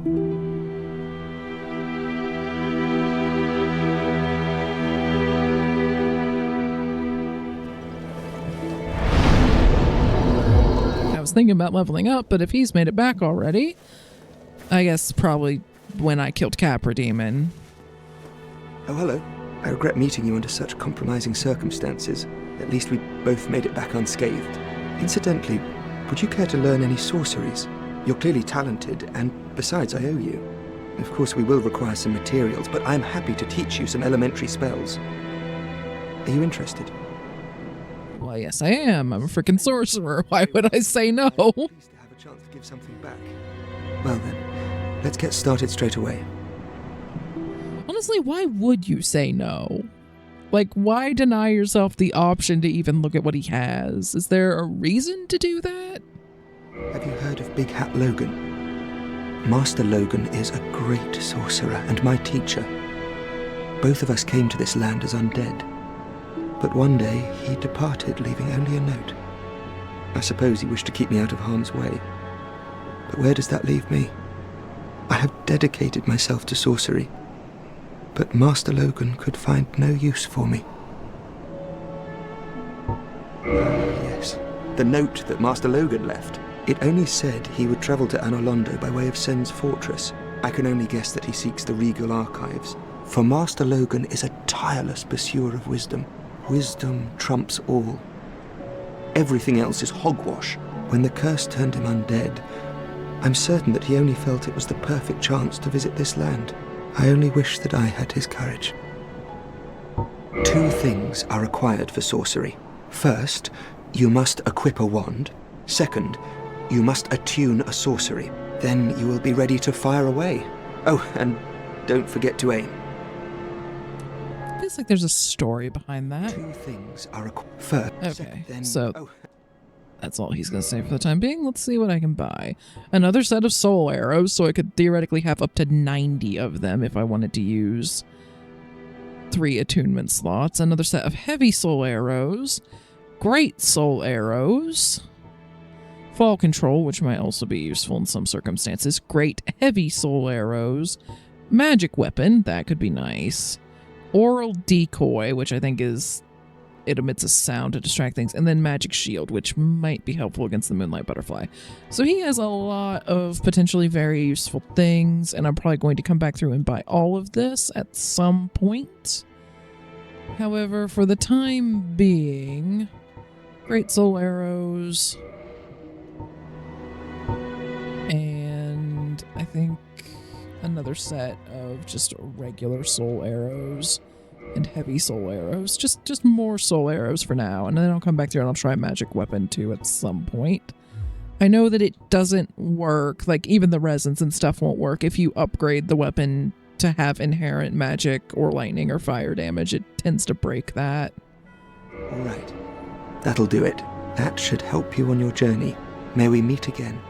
I was thinking about leveling up, but if he's made it back already, I guess probably when I killed Capra Demon. Oh, hello. I regret meeting you under such compromising circumstances. At least we both made it back unscathed. Incidentally, would you care to learn any sorceries? You're clearly talented, and besides, I owe you. Of course, we will require some materials, but I'm happy to teach you some elementary spells. Are you interested? Well, yes, I am. I'm a freaking sorcerer. Why would I say no? Pleased to have a chance to give something back. Well then, let's get started straight away. Honestly, why would you say no? Like, why deny yourself the option to even look at what he has? Is there a reason to do that? Have you heard of Big Hat Logan? Master Logan is a great sorcerer and my teacher. Both of us came to this land as undead. But one day, he departed, leaving only a note. I suppose he wished to keep me out of harm's way. But where does that leave me? I have dedicated myself to sorcery. But Master Logan could find no use for me. Yes, the note that Master Logan left. It only said he would travel to Anolondo by way of Sen's fortress. I can only guess that he seeks the regal archives. For Master Logan is a tireless pursuer of wisdom. Wisdom trumps all. Everything else is hogwash. When the curse turned him undead, I'm certain that he only felt it was the perfect chance to visit this land. I only wish that I had his courage. 2 things are required for sorcery. First, you must equip a wand. Second, you must attune a sorcery. Then you will be ready to fire away. Oh, and don't forget to aim. Feels like there's a story behind that. 2 things are required. First, Okay, then, so that's all he's going to say for the time being. Let's see what I can buy. Another set of soul arrows, so I could theoretically have up to 90 of them if I wanted to use 3 attunement slots. Another set of heavy soul arrows. Great soul arrows. Fall control, which might also be useful in some circumstances. Great heavy soul arrows. Magic weapon, that could be nice. Oral decoy, which I think is... it emits a sound to distract things, and then magic shield, which might be helpful against the moonlight butterfly. So he has a lot of potentially very useful things, and I'm probably going to come back through and buy all of this at some point. However, for the time being, great soul arrows, and I think another set of just regular soul arrows and heavy soul arrows. Just more soul arrows for now, and then I'll come back through and I'll try a magic weapon too at some point. I know that it doesn't work, like even the resins and stuff won't work if you upgrade the weapon to have inherent magic or lightning or fire damage. It tends to break that. All right, that'll do it. That should help you on your journey. May we meet again.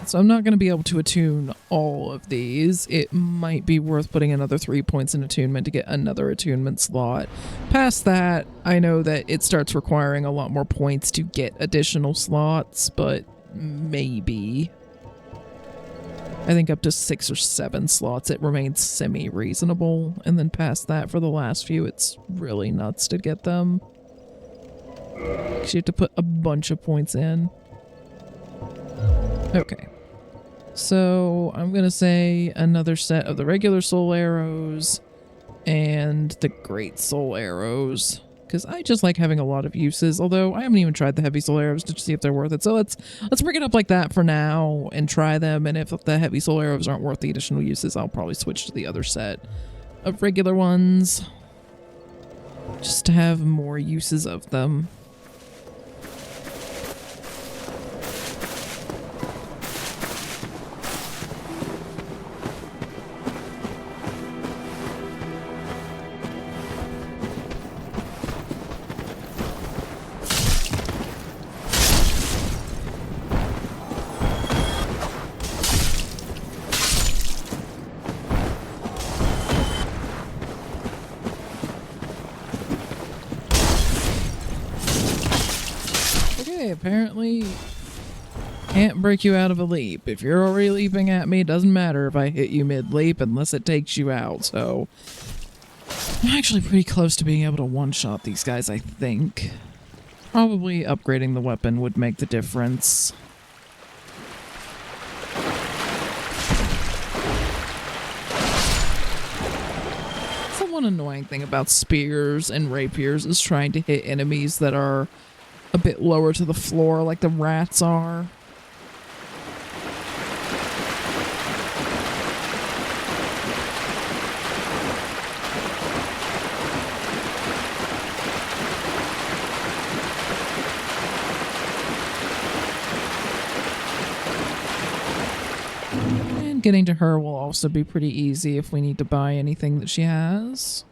So I'm not going to be able to attune all of these. It might be worth putting another 3 points in attunement to get another attunement slot. Past that, I know that it starts requiring a lot more points to get additional slots, but maybe. I think up to 6 or 7 slots it remains semi-reasonable, and then past that for the last few it's really nuts to get them. 'Cause you have to put a bunch of points in. Okay. So I'm going to say another set of the regular soul arrows and the great soul arrows, because I just like having a lot of uses, although I haven't even tried the heavy soul arrows to see if they're worth it. So let's bring it up like that for now and try them, and if the heavy soul arrows aren't worth the additional uses, I'll probably switch to the other set of regular ones just to have more uses of them. can't break you out of a leap. If you're already leaping at me, it doesn't matter if I hit you mid-leap unless it takes you out, so... I'm actually pretty close to being able to one-shot these guys, I think. Probably upgrading the weapon would make the difference. The one annoying thing about spears and rapiers is trying to hit enemies that are a bit lower to the floor, like the rats are. Getting to her will also be pretty easy if we need to buy anything that she has.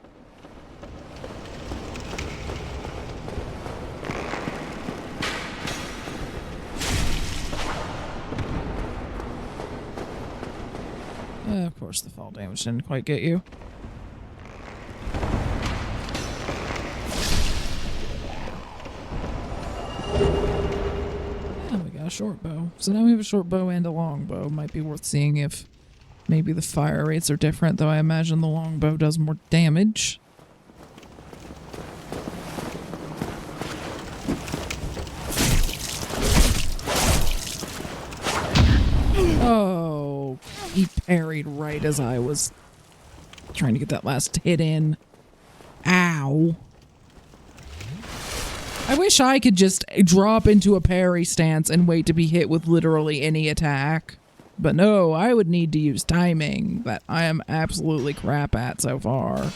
Of course, the fall damage didn't quite get you. Short bow. So now we have a short bow and a long bow. Might be worth seeing if maybe the fire rates are different, though I imagine the long bow does more damage. Oh, he parried right as I was trying to get that last hit in. Ow. I wish I could just drop into a parry stance and wait to be hit with literally any attack. But no, I would need to use timing that I am absolutely crap at so far. At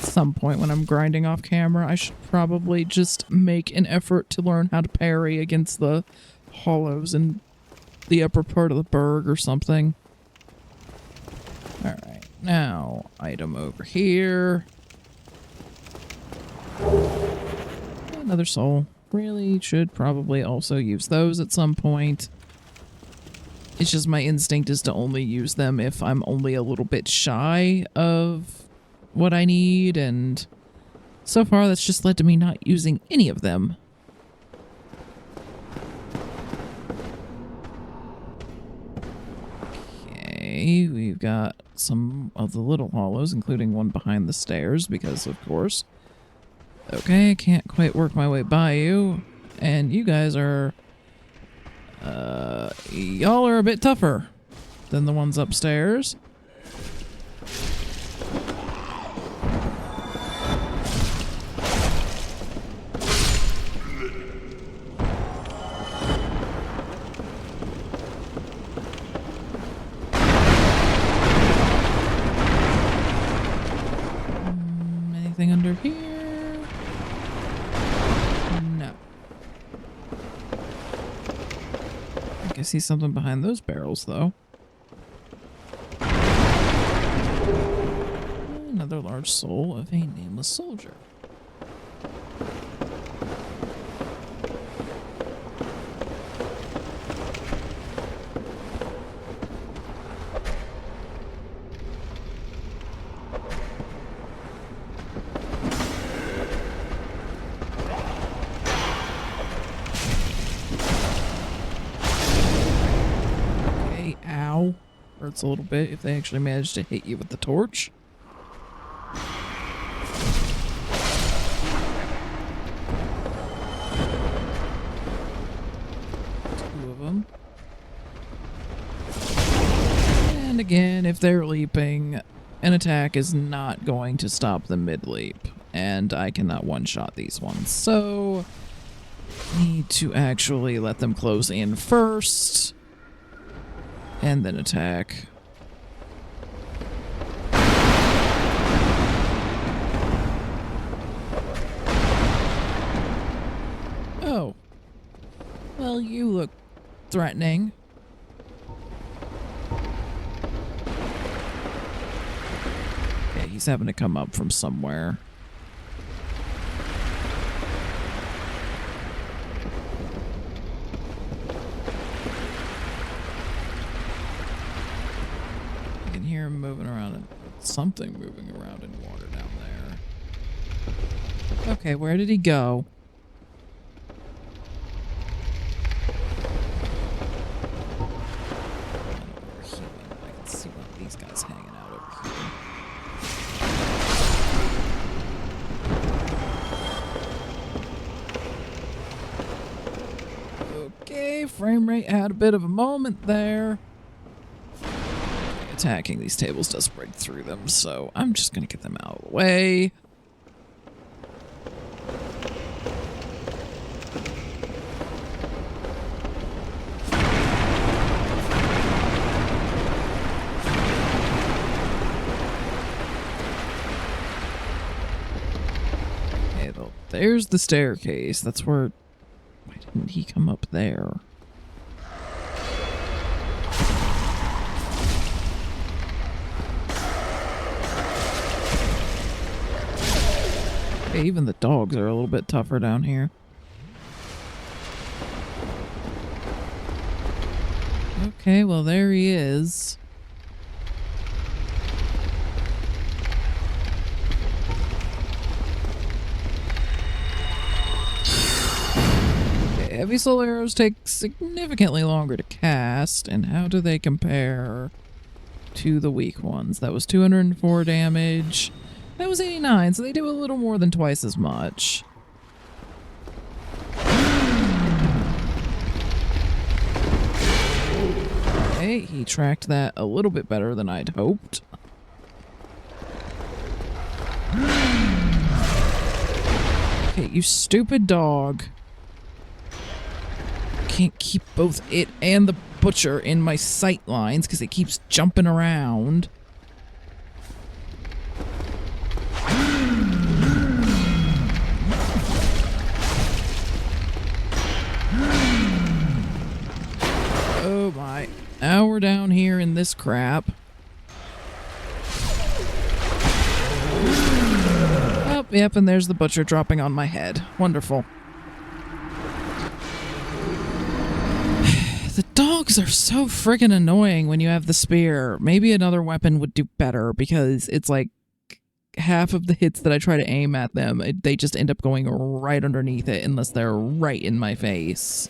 some point when I'm grinding off camera, I should probably just make an effort to learn how to parry against the hollows and the upper part of the berg or something. Alright, now item over here. Another soul. Really should probably also use those at some point. It's just my instinct is to only use them if I'm only a little bit shy of what I need, and so far that's just led to me not using any of them. We've got some of the little hollows, including one behind the stairs, because of course. Okay, can't quite work my way by you. And you guys are... y'all are a bit tougher than the ones upstairs. Under here? No. I can see something behind those barrels, though. Another large soul of a nameless soldier. Hurts a little bit if they actually manage to hit you with the torch. Two of them. And again, if they're leaping, an attack is not going to stop them mid-leap. And I cannot one-shot these ones, so need to actually let them close in first. And then attack. Oh. Well, you look threatening. Okay, he's having to come up from somewhere. Moving around in something moving around in water down there. Okay, where did he go? I can see one of these guys hanging out over here. Okay, frame rate had a bit of a moment there. Attacking these tables does break through them, so I'm just gonna get them out of the way. Okay, well, there's the staircase. That's where... Why didn't he come up there? Okay, even the dogs are a little bit tougher down here. Okay, well, there he is. Okay, heavy soul arrows take significantly longer to cast, and how do they compare to the weak ones? That was 204 damage. That was 89, so they do a little more than twice as much. Okay, he tracked that a little bit better than I'd hoped. Okay, you stupid dog. Can't keep both it and the butcher in my sight lines because it keeps jumping around. Oh my. Now we're down here in this crap. Oh, yep, and there's the butcher dropping on my head. Wonderful. The dogs are so friggin' annoying when you have the spear. Maybe another weapon would do better because it's like half of the hits that I try to aim at them, they just end up going right underneath it unless they're right in my face.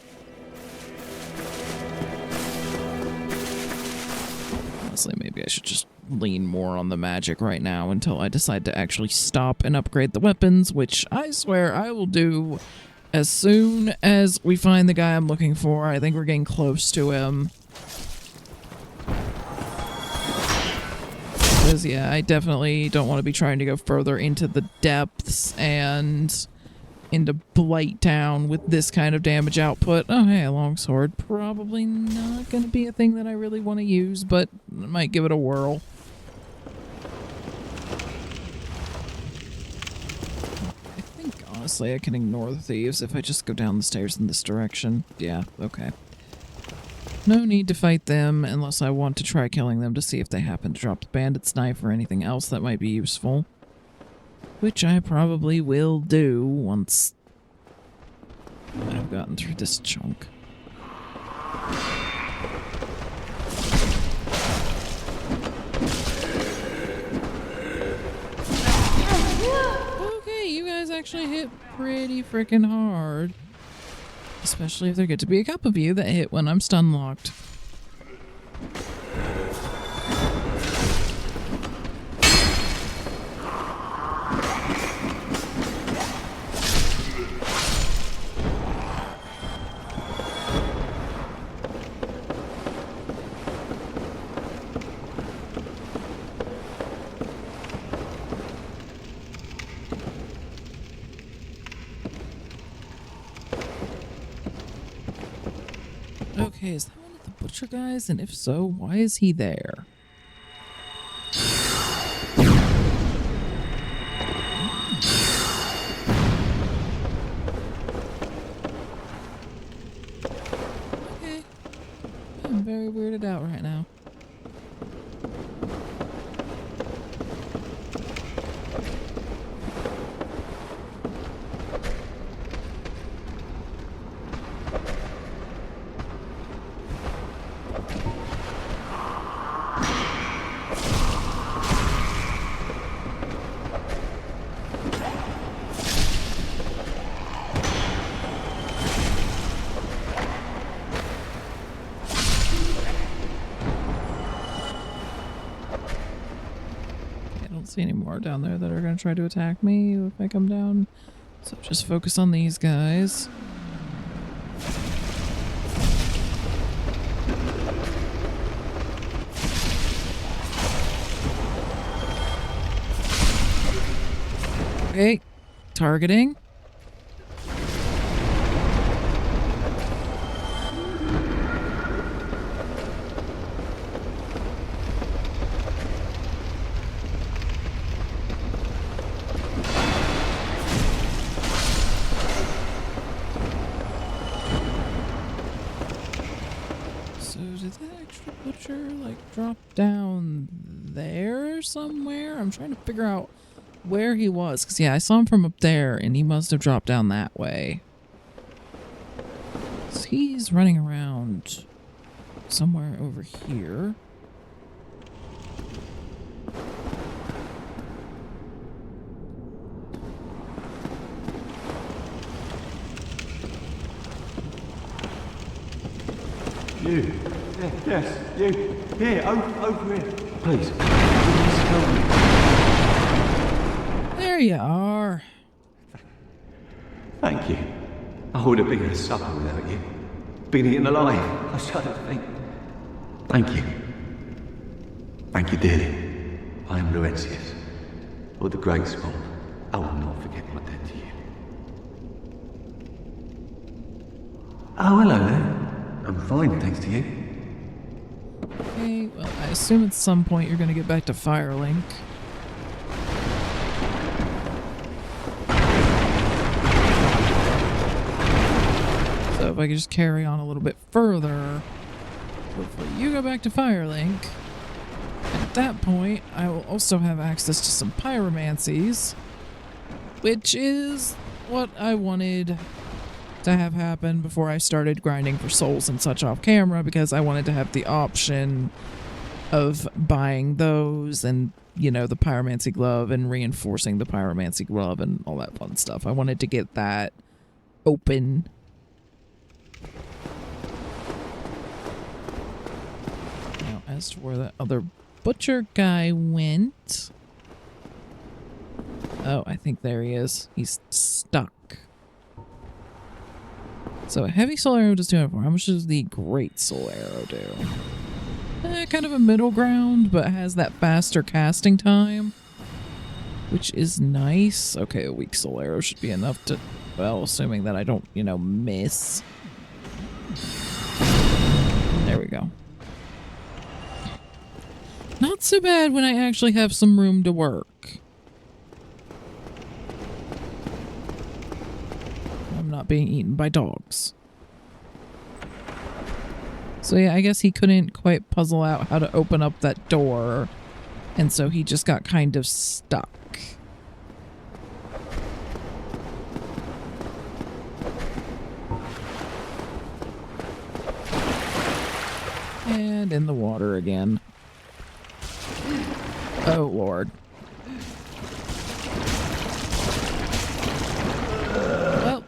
Honestly, maybe I should just lean more on the magic right now until I decide to actually stop and upgrade the weapons, which I swear I will do as soon as we find the guy I'm looking for. I think we're getting close to him. Because, yeah, I definitely don't want to be trying to go further into the depths and into Blight Town with this kind of damage output. Oh, hey, a longsword. Probably not going to be a thing that I really want to use, but I might give it a whirl. I think, honestly, I can ignore the thieves if I just go down the stairs in this direction. Yeah, okay. No need to fight them unless I want to try killing them to see if they happen to drop the bandit's knife or anything else that might be useful. Which I probably will do once I've gotten through this chunk. Okay, you guys actually hit pretty freaking hard. Especially if there get to be a couple of you that hit when I'm stun locked. Okay, is that one of the butcher guys? And if so, why is he there? Okay. I'm very weirded out right now. see any more down there that are going to try to attack me if I come down. So just focus on these guys. Okay, targeting. Did that extra butcher like drop down there somewhere? I'm trying to figure out where he was, because yeah, I saw him from up there and he must have dropped down that way. So he's running around somewhere over here. You. Yes, you. Here, over here. Please. There you are. Thank you. I would have been at supper without you. Been eaten alive. I shudder to think. Thank you. Thank you dearly. I am Laurentius, of the Great Swamp. I will not forget my debt to you. Oh, hello there. I'm fine, thanks to you. Okay, well, I assume at some point you're going to get back to Firelink. So if I could just carry on a little bit further, hopefully you go back to Firelink. And at that point, I will also have access to some pyromancies, which is what I wanted to have happen before I started grinding for souls and such off camera, because I wanted to have the option of buying those and, you know, the pyromancy glove and reinforcing the pyromancy glove and all that fun stuff. I wanted to get that open. Now, as to where that other butcher guy went... Oh, I think there he is. He's stuck. So a heavy soul arrow does 204. How much does the great soul arrow do? Kind of a middle ground, but has that faster casting time, which is nice. Okay, a weak soul arrow should be enough to, well, assuming that I don't, you know, miss. There we go. Not so bad when I actually have some room to work. Not being eaten by dogs. So yeah, I guess he couldn't quite puzzle out how to open up that door, and so he just got kind of stuck. And in the water again. Oh Lord.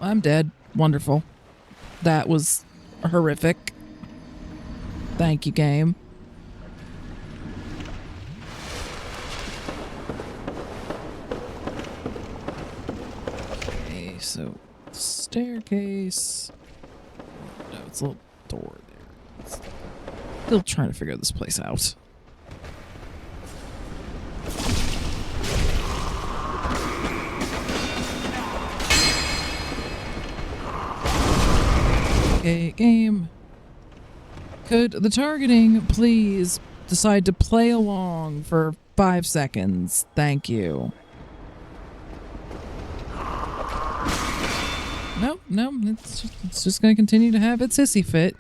I'm dead. Wonderful. That was horrific. Thank you, game. Okay, so staircase. No, it's a little door there. Still trying to figure this place out. Okay, game. Could the targeting please decide to play along for 5 seconds? Thank you. No, it's just going to continue to have its hissy fit.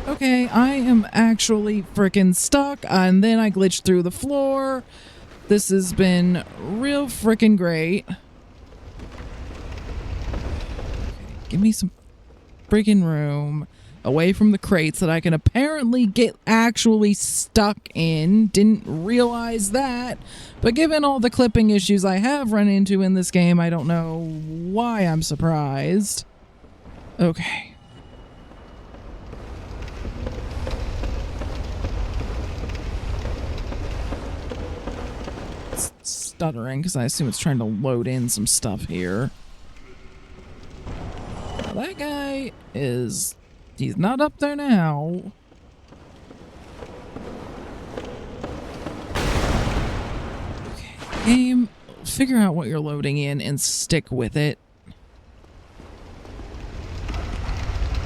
Okay, I am actually freaking stuck, and then I glitched through the floor. This has been real freaking great. Okay, give me some freaking room, away from the crates that I can apparently get actually stuck in. Didn't realize that. But given all the clipping issues I have run into in this game, I don't know why I'm surprised. Okay. It's stuttering because I assume it's trying to load in some stuff here. Now that guy is... he's not up there now. Okay, game, figure out what you're loading in and stick with it.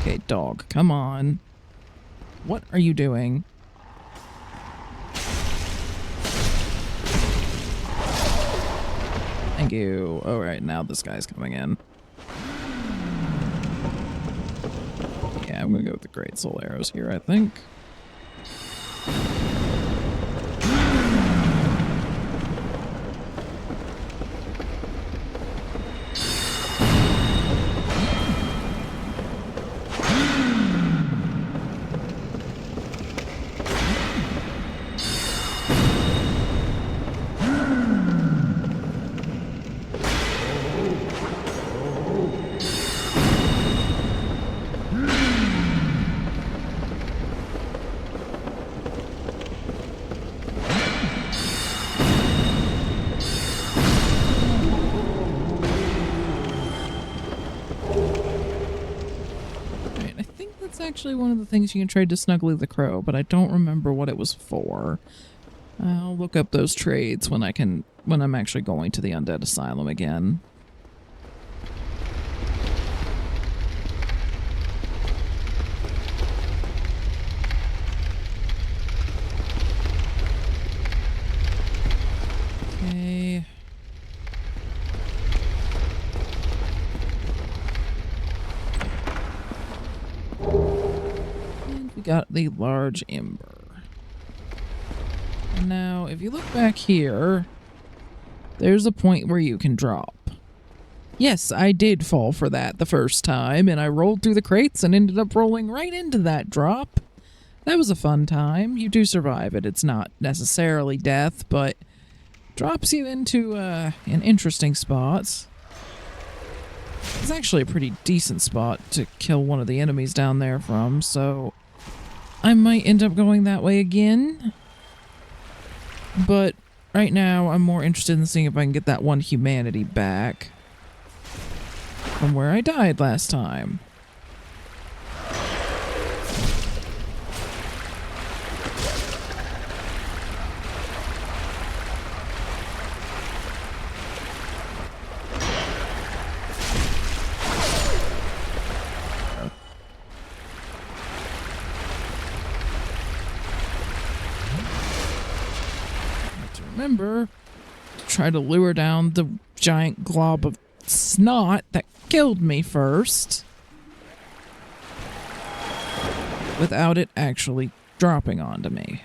Okay, dog, come on. What are you doing? Thank you. All right, now this guy's coming in. Yeah, I'm gonna go with the Great Soul Arrows here, I think. Actually one of the things you can trade to Snuggly the Crow, but I don't remember what it was for. I'll look up those trades when I'm actually going to the Undead Asylum again. Okay. Got the large ember. And now, if you look back here, there's a point where you can drop. Yes, I did fall for that the first time, and I rolled through the crates and ended up rolling right into that drop. That was a fun time. You do survive it. It's not necessarily death, but drops you into an interesting spot. It's actually a pretty decent spot to kill one of the enemies down there from, so I might end up going that way again. But right now, I'm more interested in seeing if I can get that one humanity back from where I died last time. Remember to try to lure down the giant glob of snot that killed me first without it actually dropping onto me.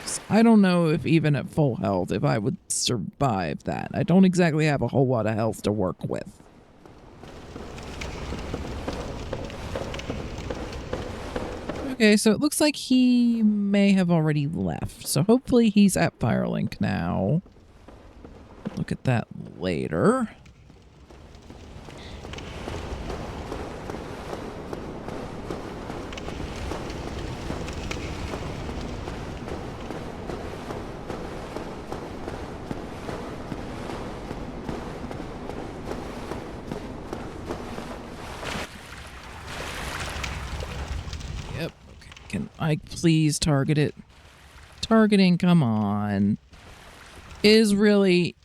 So I don't know if even at full health if I would survive that. I don't exactly have a whole lot of health to work with. Okay, so it looks like he may have already left. So hopefully he's at Firelink now. Look at that later. Can I please target it? Targeting, come on. Is really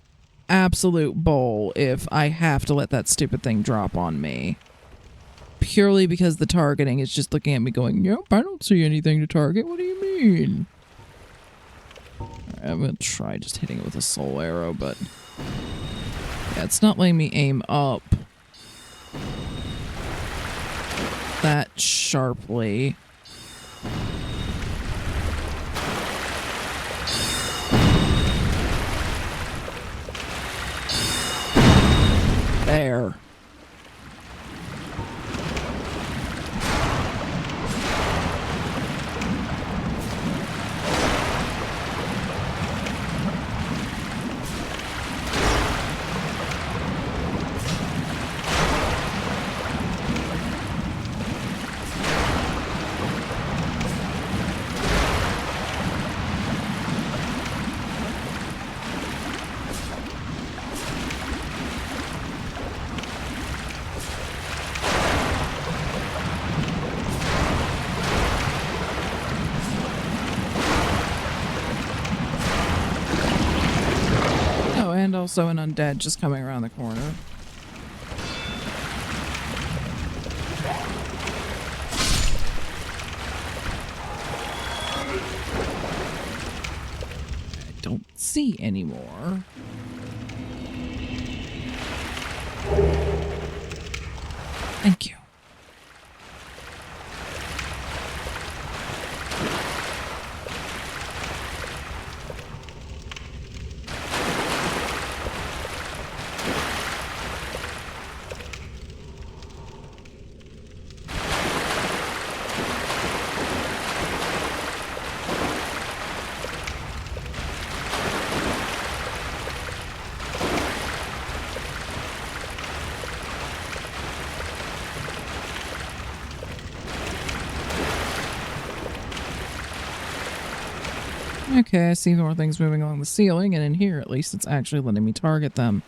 absolute bull if I have to let that stupid thing drop on me. Purely because the targeting is just looking at me going, nope, I don't see anything to target. What do you mean? Alright, I'm gonna try just hitting it with a soul arrow, but yeah, it's not letting me aim up that sharply. There. also an undead just coming around the corner. I don't see anymore. Thank you. Okay, I see more things moving along the ceiling, and in here, at least, it's actually letting me target them.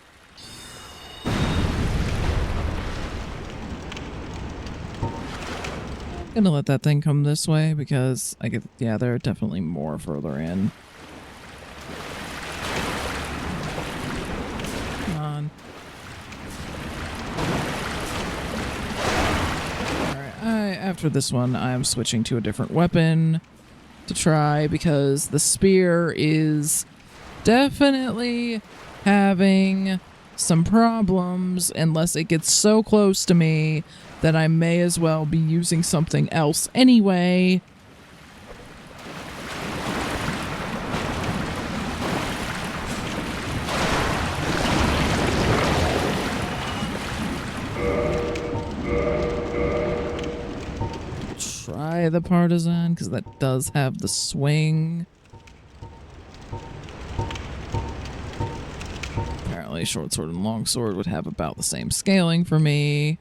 I'm gonna let that thing come this way, because I get, yeah, they're definitely more further in. Come on. Alright, after this one, I am switching to a different weapon to try, because the spear is definitely having some problems unless it gets so close to me that I may as well be using something else anyway. Try the partisan, because that does have the swing. Apparently short sword and long sword would have about the same scaling for me.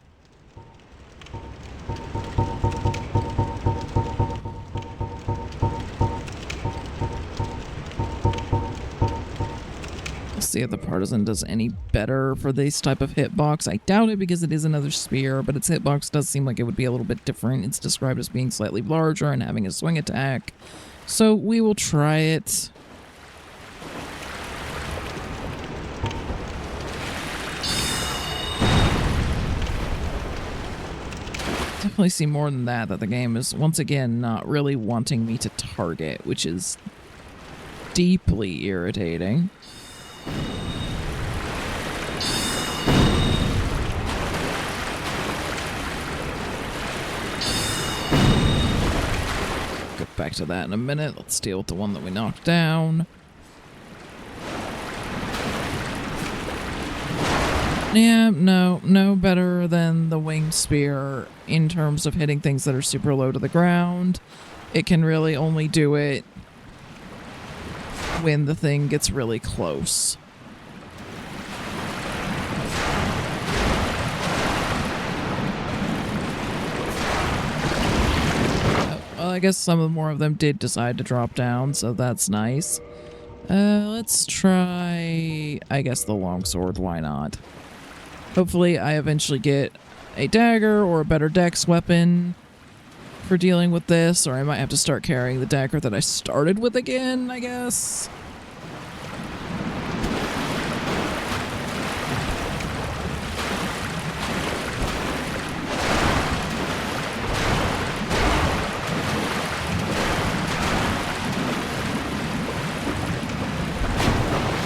Let's see if the partisan does any better for this type of hitbox. I doubt it, because it is another spear, but its hitbox does seem like it would be a little bit different. It's described as being slightly larger and having a swing attack. So we will try it. Definitely see more than that the game is once again not really wanting me to target, which is deeply irritating. Get back to that in a minute. Let's deal with the one that we knocked down. Yeah, no better than the winged spear in terms of hitting things that are super low to the ground. It can really only do it when the thing gets really close. Well, I guess some more of them did decide to drop down, so that's nice. Let's try, I guess, the longsword. Why not? Hopefully I eventually get a dagger or a better dex weapon for dealing with this, or I might have to start carrying the dagger that I started with again, I guess.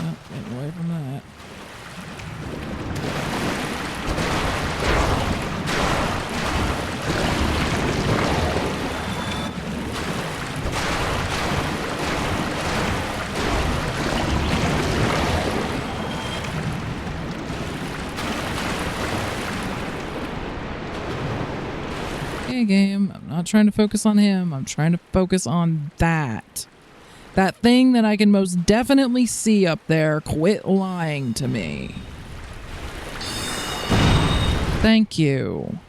Oh, getting away from that. Game. I'm not trying to focus on him. I'm trying to focus on that. That thing that I can most definitely see up there. Quit lying to me. Thank you.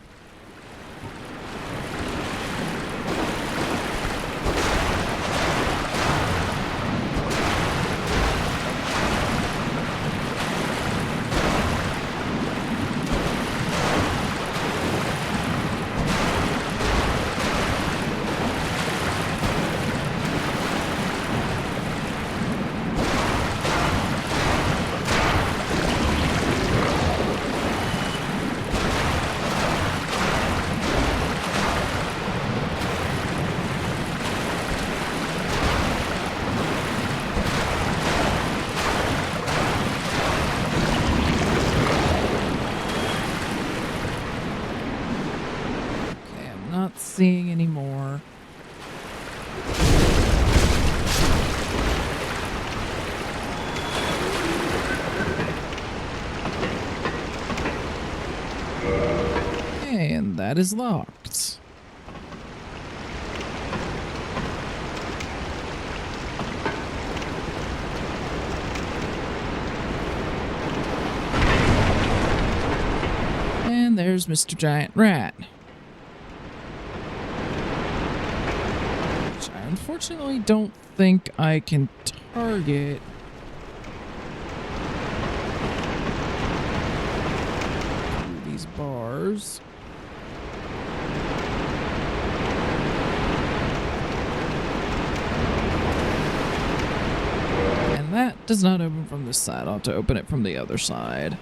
not seeing any more. And that is locked. And there's Mr. Giant Rat. Which I unfortunately don't think I can target. Through these bars. And that does not open from this side. I'll have to open it from the other side.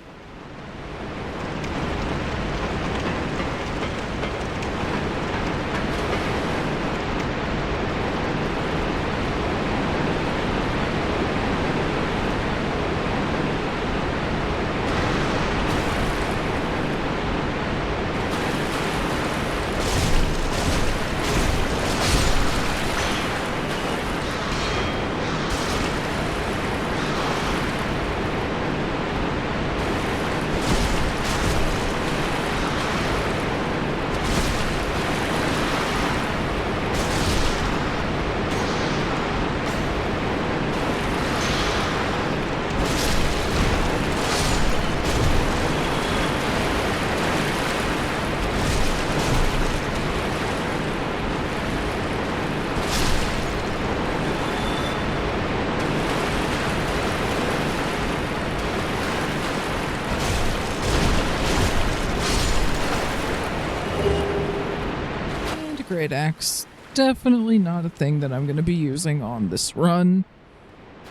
Great Axe. Definitely not a thing that I'm going to be using on this run.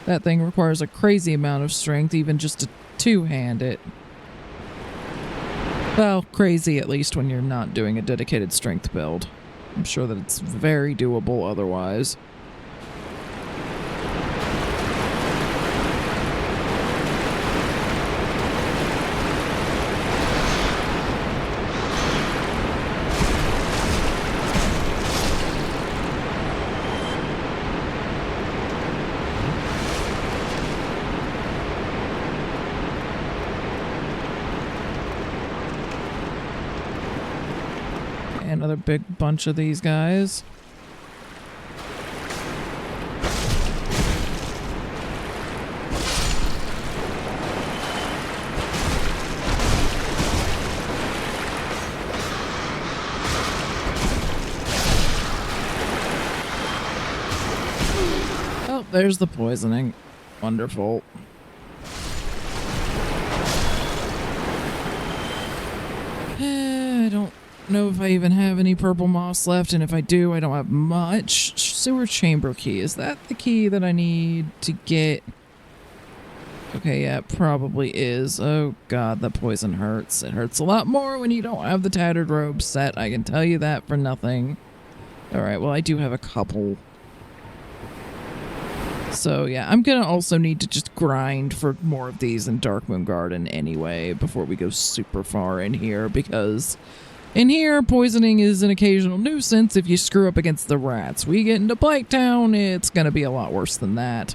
That thing requires a crazy amount of strength even just to two-hand it. Well, crazy at least when you're not doing a dedicated strength build. I'm sure that it's very doable otherwise. Another big bunch of these guys. Oh, there's the poisoning. Wonderful. I don't know if I even have any purple moss left, and if I do, I don't have much. Sewer chamber key. Is that the key that I need to get? Okay, yeah, it probably is. Oh god, that poison hurts. It hurts a lot more when you don't have the tattered robe set. I can tell you that for nothing. Alright, well, I do have a couple. So yeah, I'm gonna also need to just grind for more of these in Darkmoon Garden anyway before we go super far in here, because in here, poisoning is an occasional nuisance if you screw up against the rats. We get into Blighttown, it's gonna be a lot worse than that.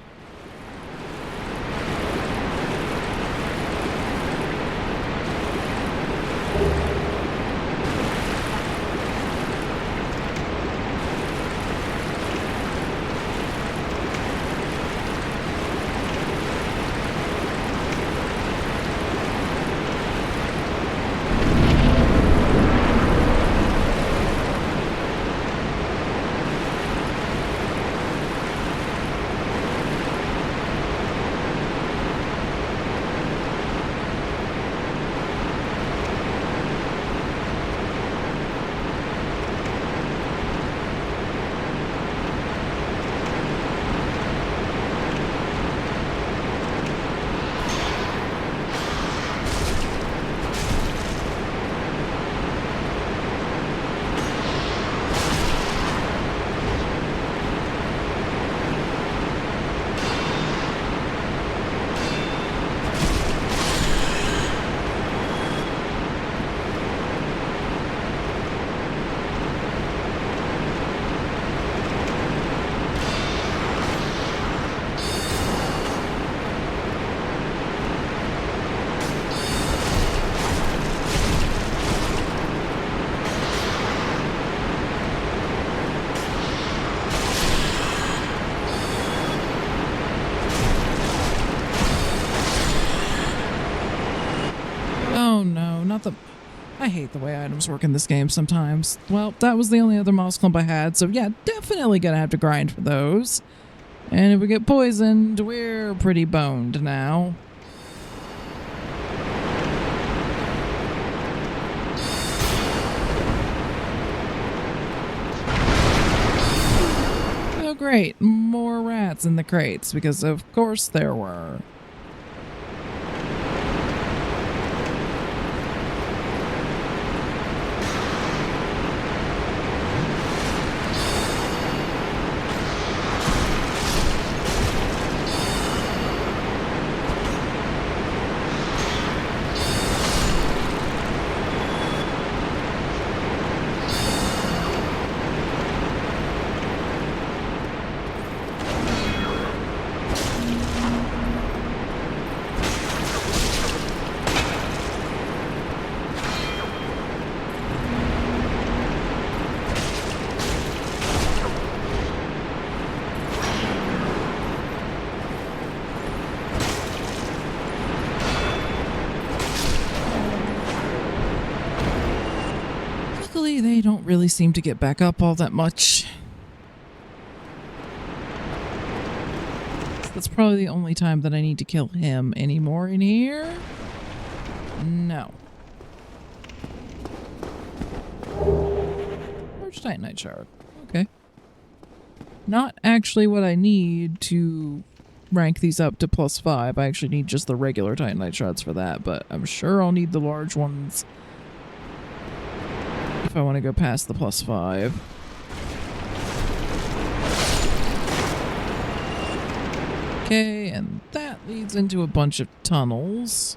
I hate the way items work in this game sometimes. Well, that was the only other moss clump I had, so yeah, definitely gonna have to grind for those. And if we get poisoned, we're pretty boned now. Oh great, more rats in the crates, because of course there were. Luckily, they don't really seem to get back up all that much. That's probably the only time that I need to kill him anymore in here. No. Large Titanite shard. Okay. Not actually what I need to rank these up to +5. I actually need just the regular Titanite shards for that, but I'm sure I'll need the large ones if I want to go past the +5. Okay, and that leads into a bunch of tunnels.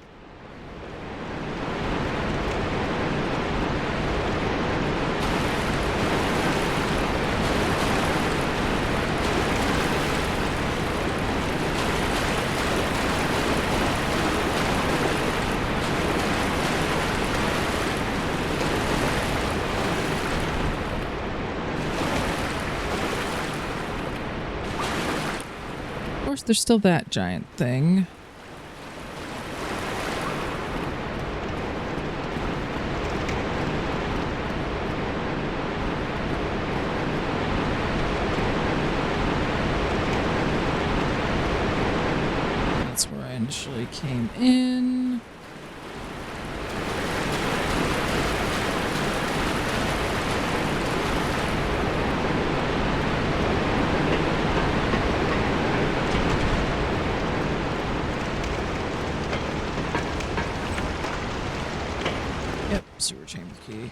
Of course, there's still that giant thing. That's where I initially came in. Yep, sewer chamber key.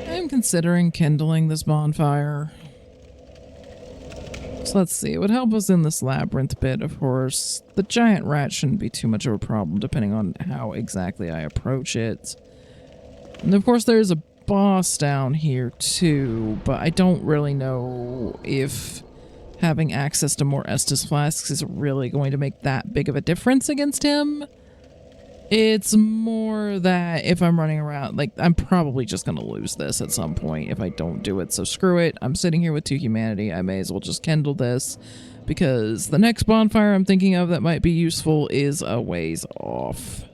I'm considering kindling this bonfire. So let's see, it would help us in this labyrinth bit, of course. The giant rat shouldn't be too much of a problem depending on how exactly I approach it. And of course there's a boss down here too, but I don't really know if having access to more Estus flasks is really going to make that big of a difference against him. It's more that if I'm running around, like, I'm probably just going to lose this at some point if I don't do it, so screw it. I'm sitting here with 2 humanity. I may as well just kindle this, because the next bonfire I'm thinking of that might be useful is a ways off.